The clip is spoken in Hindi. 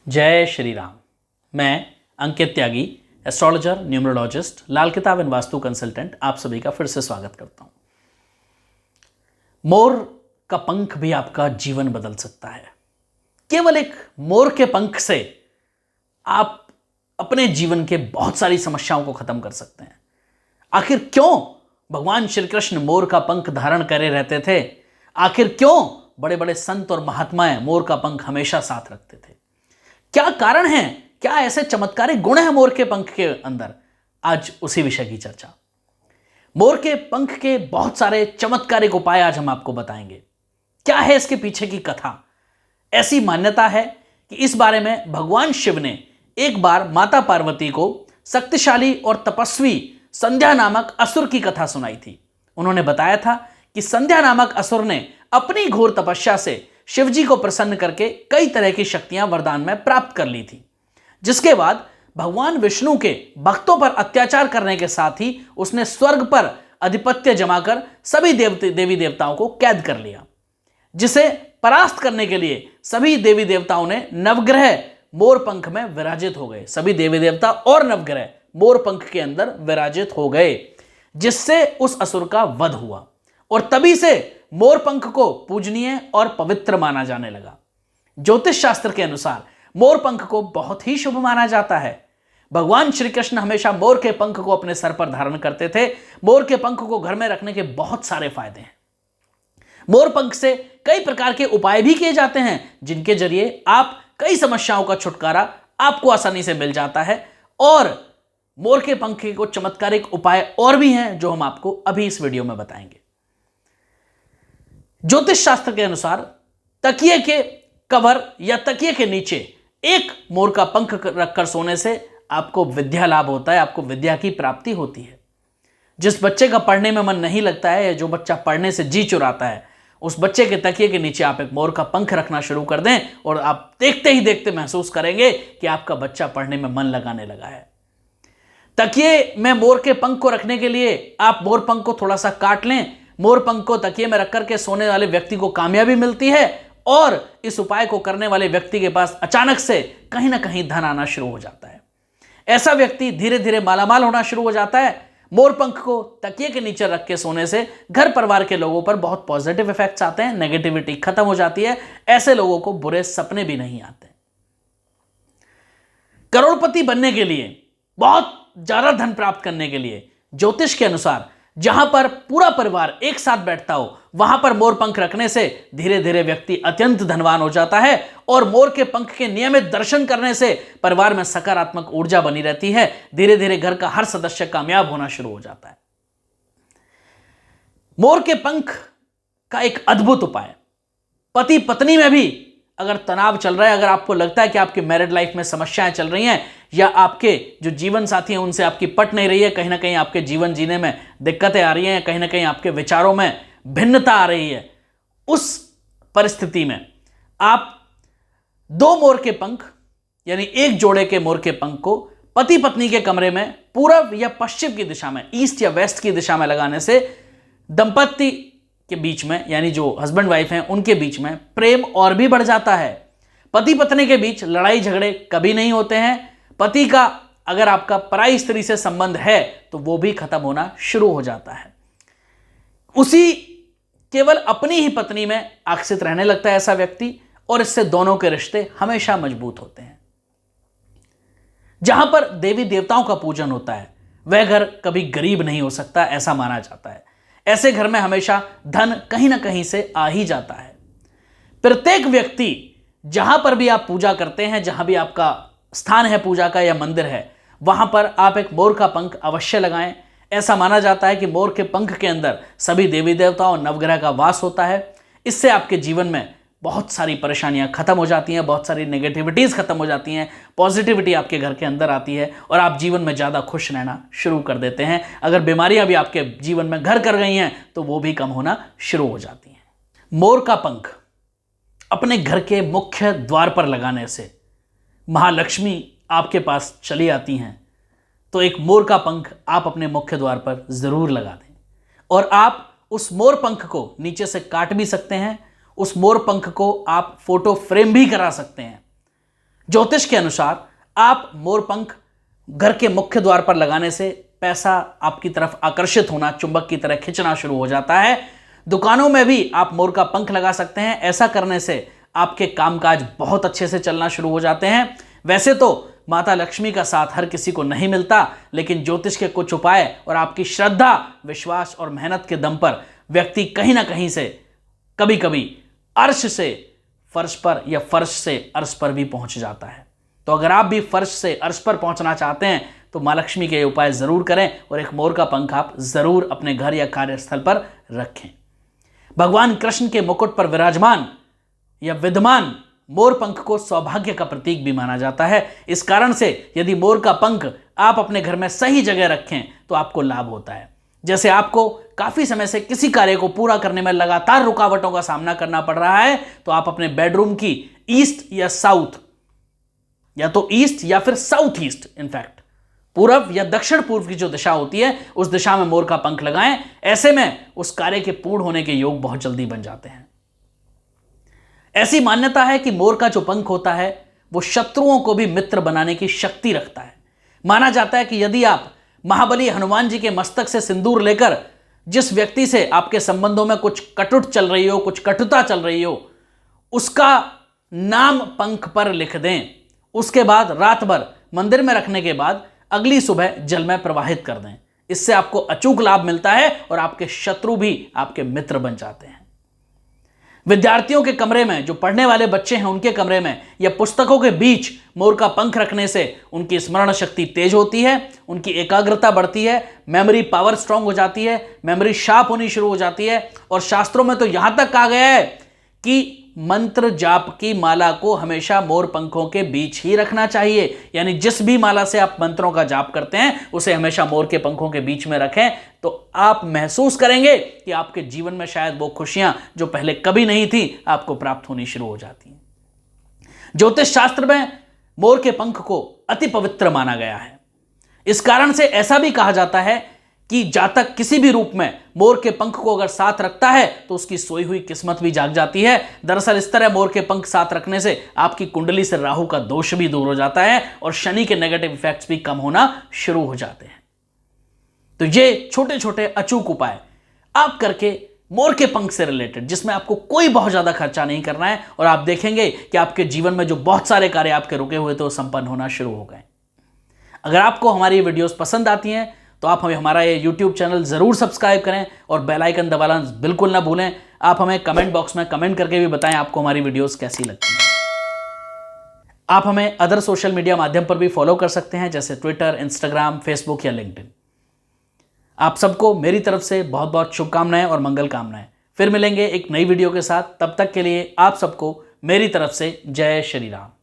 जय श्री राम। मैं अंकित त्यागी, एस्ट्रोलॉजर, न्यूमरोलॉजिस्ट, लाल किताब एंड वास्तु कंसल्टेंट, आप सभी का फिर से स्वागत करता हूं। मोर का पंख भी आपका जीवन बदल सकता है। केवल एक मोर के पंख से आप अपने जीवन के बहुत सारी समस्याओं को खत्म कर सकते हैं। आखिर क्यों भगवान श्री कृष्ण मोर का पंख धारण करे रहते थे? आखिर क्यों बड़े बड़े संत और महात्माएं मोर का पंख हमेशा साथ रखते थे? क्या कारण है? क्या ऐसे चमत्कारिक गुण है मोर के पंख के अंदर? आज उसी विषय की चर्चा। मोर के पंख के बहुत सारे चमत्कारिक उपाय आज हम आपको बताएंगे। क्या है इसके पीछे की कथा? ऐसी मान्यता है कि इस बारे में भगवान शिव ने एक बार माता पार्वती को शक्तिशाली और तपस्वी संध्या नामक असुर की कथा सुनाई थी। उन्होंने बताया था कि संध्या नामक असुर ने अपनी घोर तपस्या से शिवजी को प्रसन्न करके कई तरह की शक्तियां वरदान में प्राप्त कर ली थी, जिसके बाद भगवान विष्णु के भक्तों पर अत्याचार करने के साथ ही उसने स्वर्ग पर आधिपत्य जमाकर सभी देवी देवताओं को कैद कर लिया। जिसे परास्त करने के लिए सभी देवी देवताओं ने नवग्रह मोर पंख में विराजित हो गए। सभी देवी देवता और नवग्रह मोर पंख के अंदर विराजित हो गए, जिससे उस असुर का वध हुआ और तभी से मोर पंख को पूजनीय और पवित्र माना जाने लगा। ज्योतिष शास्त्र के अनुसार मोर पंख को बहुत ही शुभ माना जाता है। भगवान श्री कृष्ण हमेशा मोर के पंख को अपने सर पर धारण करते थे। मोर के पंख को घर में रखने के बहुत सारे फायदे हैं। मोर पंख से कई प्रकार के उपाय भी किए जाते हैं, जिनके जरिए आप कई समस्याओं का छुटकारा आपको आसानी से मिल जाता है। और मोर के पंख के कुछ चमत्कारिक उपाय और भी हैं जो हम आपको अभी इस वीडियो में बताएंगे। ज्योतिष शास्त्र के अनुसार तकिए के कवर या तकिए के नीचे एक मोर का पंख रखकर सोने से आपको विद्या लाभ होता है, आपको विद्या की प्राप्ति होती है। जिस बच्चे का पढ़ने में मन नहीं लगता है या जो बच्चा पढ़ने से जी चुराता है, उस बच्चे के तकिए के नीचे आप एक मोर का पंख रखना शुरू कर दें और आप देखते ही देखते महसूस करेंगे कि आपका बच्चा पढ़ने में मन लगाने लगा है। तकिए में मोर के पंख को रखने के लिए आप मोर पंख को थोड़ा सा काट लें। मोर पंख को तकिए में रखकर के सोने वाले व्यक्ति को कामयाबी मिलती है और इस उपाय को करने वाले व्यक्ति के पास अचानक से कहीं ना कहीं धन आना शुरू हो जाता है। ऐसा व्यक्ति धीरे धीरे मालामाल होना शुरू हो जाता है। मोर पंख को तकिए के नीचे रख के सोने से घर परिवार के लोगों पर बहुत पॉजिटिव इफेक्ट्स आते हैं, नेगेटिविटी खत्म हो जाती है। ऐसे लोगों को बुरे सपने भी नहीं आते। करोड़पति बनने के लिए, बहुत ज्यादा धन प्राप्त करने के लिए ज्योतिष के अनुसार जहां पर पूरा परिवार एक साथ बैठता हो, वहां पर मोर पंख रखने से धीरे धीरे व्यक्ति अत्यंत धनवान हो जाता है। और मोर के पंख के नियमित दर्शन करने से परिवार में सकारात्मक ऊर्जा बनी रहती है। धीरे धीरे घर का हर सदस्य कामयाब होना शुरू हो जाता है। मोर के पंख का एक अद्भुत उपाय, पति पत्नी में भी अगर तनाव चल रहा है, अगर आपको लगता है कि आपकी मैरिड लाइफ में समस्याएं चल रही हैं या आपके जो जीवन साथी हैं उनसे आपकी पट नहीं रही है, कहीं ना कहीं आपके जीवन जीने में दिक्कतें आ रही हैं, कहीं ना कहीं आपके विचारों में भिन्नता आ रही है, उस परिस्थिति में आप दो मोर के पंख यानी एक जोड़े के मोर के पंख को पति पत्नी के कमरे में पूर्व या पश्चिम की दिशा में, ईस्ट या वेस्ट की दिशा में लगाने से दंपत्ति के बीच में, यानी जो हस्बैंड वाइफ हैं उनके बीच में प्रेम और भी बढ़ जाता है। पति पत्नी के बीच लड़ाई झगड़े कभी नहीं होते हैं। पति का अगर आपका पराई स्त्री से संबंध है तो वो भी खत्म होना शुरू हो जाता है। उसी केवल अपनी ही पत्नी में आकर्षित रहने लगता है ऐसा व्यक्ति, और इससे दोनों के रिश्ते हमेशा मजबूत होते हैं। जहां पर देवी देवताओं का पूजन होता है वह घर कभी गरीब नहीं हो सकता, ऐसा माना जाता है। ऐसे घर में हमेशा धन कहीं ना कहीं से आ ही जाता है। प्रत्येक व्यक्ति जहां पर भी आप पूजा करते हैं, जहां भी आपका स्थान है पूजा का या मंदिर है, वहां पर आप एक मोर का पंख अवश्य लगाएं। ऐसा माना जाता है कि मोर के पंख के अंदर सभी देवी देवताओं और नवग्रह का वास होता है। इससे आपके जीवन में बहुत सारी परेशानियां खत्म हो जाती हैं, बहुत सारी नेगेटिविटीज खत्म हो जाती हैं, पॉजिटिविटी आपके घर के अंदर आती है और आप जीवन में ज़्यादा खुश रहना शुरू कर देते हैं। अगर बीमारियां भी आपके जीवन में घर कर गई हैं तो वो भी कम होना शुरू हो जाती हैं। मोर का पंख अपने घर के मुख्य द्वार पर लगाने से महालक्ष्मी आपके पास चली आती हैं। तो एक मोर का पंख आप अपने मुख्य द्वार पर जरूर लगा दें और आप उस मोर पंख को नीचे से काट भी सकते हैं। उस मोर पंख को आप फोटो फ्रेम भी करा सकते हैं। ज्योतिष के अनुसार आप मोरपंख घर के मुख्य द्वार पर लगाने से पैसा आपकी तरफ आकर्षित होना, चुंबक की तरह खिंचना शुरू हो जाता है। दुकानों में भी आप मोर का पंख लगा सकते हैं। ऐसा करने से आपके कामकाज बहुत अच्छे से चलना शुरू हो जाते हैं। वैसे तो माता लक्ष्मी का साथ हर किसी को नहीं मिलता, लेकिन ज्योतिष के कुछ उपाय और आपकी श्रद्धा, विश्वास और मेहनत के दम पर व्यक्ति कहीं ना कहीं से कभी कभी अर्श से फर्श पर या फर्श से अर्श पर भी पहुंच जाता है। तो अगर आप भी फर्श से अर्श पर पहुंचना चाहते हैं तो मां लक्ष्मी के उपाय जरूर करें और एक मोर का पंख आप जरूर अपने घर या कार्यस्थल पर रखें। भगवान कृष्ण के मुकुट पर विराजमान या विद्यमान मोर पंख को सौभाग्य का प्रतीक भी माना जाता है। इस कारण से यदि मोर का पंख आप अपने घर में सही जगह रखें तो आपको लाभ होता है। जैसे आपको काफी समय से किसी कार्य को पूरा करने में लगातार रुकावटों का सामना करना पड़ रहा है, तो आप अपने बेडरूम की ईस्ट या साउथ, या तो ईस्ट या फिर साउथ ईस्ट, इनफैक्ट पूर्व या दक्षिण पूर्व की जो दिशा होती है उस दिशा में मोर का पंख लगाएं। ऐसे में उस कार्य के पूर्ण होने के योग बहुत जल्दी बन जाते हैं। ऐसी मान्यता है कि मोर का जो पंख होता है वो शत्रुओं को भी मित्र बनाने की शक्ति रखता है। माना जाता है कि यदि आप महाबली हनुमान जी के मस्तक से सिंदूर लेकर जिस व्यक्ति से आपके संबंधों में कुछ कटुट चल रही हो, कुछ कटुता चल रही हो, उसका नाम पंख पर लिख दें, उसके बाद रात भर मंदिर में रखने के बाद अगली सुबह जल में प्रवाहित कर दें। इससे आपको अचूक लाभ मिलता है और आपके शत्रु भी आपके मित्र बन जाते हैं। विद्यार्थियों के कमरे में, जो पढ़ने वाले बच्चे हैं उनके कमरे में या पुस्तकों के बीच मोर का पंख रखने से उनकी स्मरण शक्ति तेज होती है, उनकी एकाग्रता बढ़ती है, मेमोरी पावर स्ट्रांग हो जाती है, मेमोरी शार्प होनी शुरू हो जाती है। और शास्त्रों में तो यहां तक कहा गया है कि मंत्र जाप की माला को हमेशा मोर पंखों के बीच ही रखना चाहिए। यानी जिस भी माला से आप मंत्रों का जाप करते हैं उसे हमेशा मोर के पंखों के बीच में रखें, तो आप महसूस करेंगे कि आपके जीवन में शायद वो खुशियां जो पहले कभी नहीं थी आपको प्राप्त होनी शुरू हो जाती हैं। ज्योतिष शास्त्र में मोर के पंख को अति पवित्र माना गया है। इस कारण से ऐसा भी कहा जाता है कि जातक किसी भी रूप में मोर के पंख को अगर साथ रखता है तो उसकी सोई हुई किस्मत भी जाग जाती है। दरअसल इस तरह मोर के पंख साथ रखने से आपकी कुंडली से राहु का दोष भी दूर हो जाता है और शनि के नेगेटिव इफेक्ट्स भी कम होना शुरू हो जाते हैं। तो ये छोटे छोटे अचूक उपाय आप करके मोर के पंख से रिलेटेड, जिसमें आपको कोई बहुत ज्यादा खर्चा नहीं करना है, और आप देखेंगे कि आपके जीवन में जो बहुत सारे कार्य आपके रुके हुए थे वो संपन्न होना शुरू हो गए। अगर आपको हमारी वीडियोस पसंद आती हैं तो आप हमें हमारा ये YouTube चैनल जरूर सब्सक्राइब करें और बेल आइकन दबाना बिल्कुल ना भूलें। आप हमें कमेंट बॉक्स में कमेंट करके भी बताएं आपको हमारी वीडियोस कैसी लगती हैं। आप हमें अदर सोशल मीडिया माध्यम पर भी फॉलो कर सकते हैं, जैसे ट्विटर, इंस्टाग्राम, फेसबुक या लिंक्डइन। आप सबको मेरी तरफ से बहुत बहुत शुभकामनाएं और मंगल कामनाएं। फिर मिलेंगे एक नई वीडियो के साथ। तब तक के लिए आप सबको मेरी तरफ से जय श्री राम।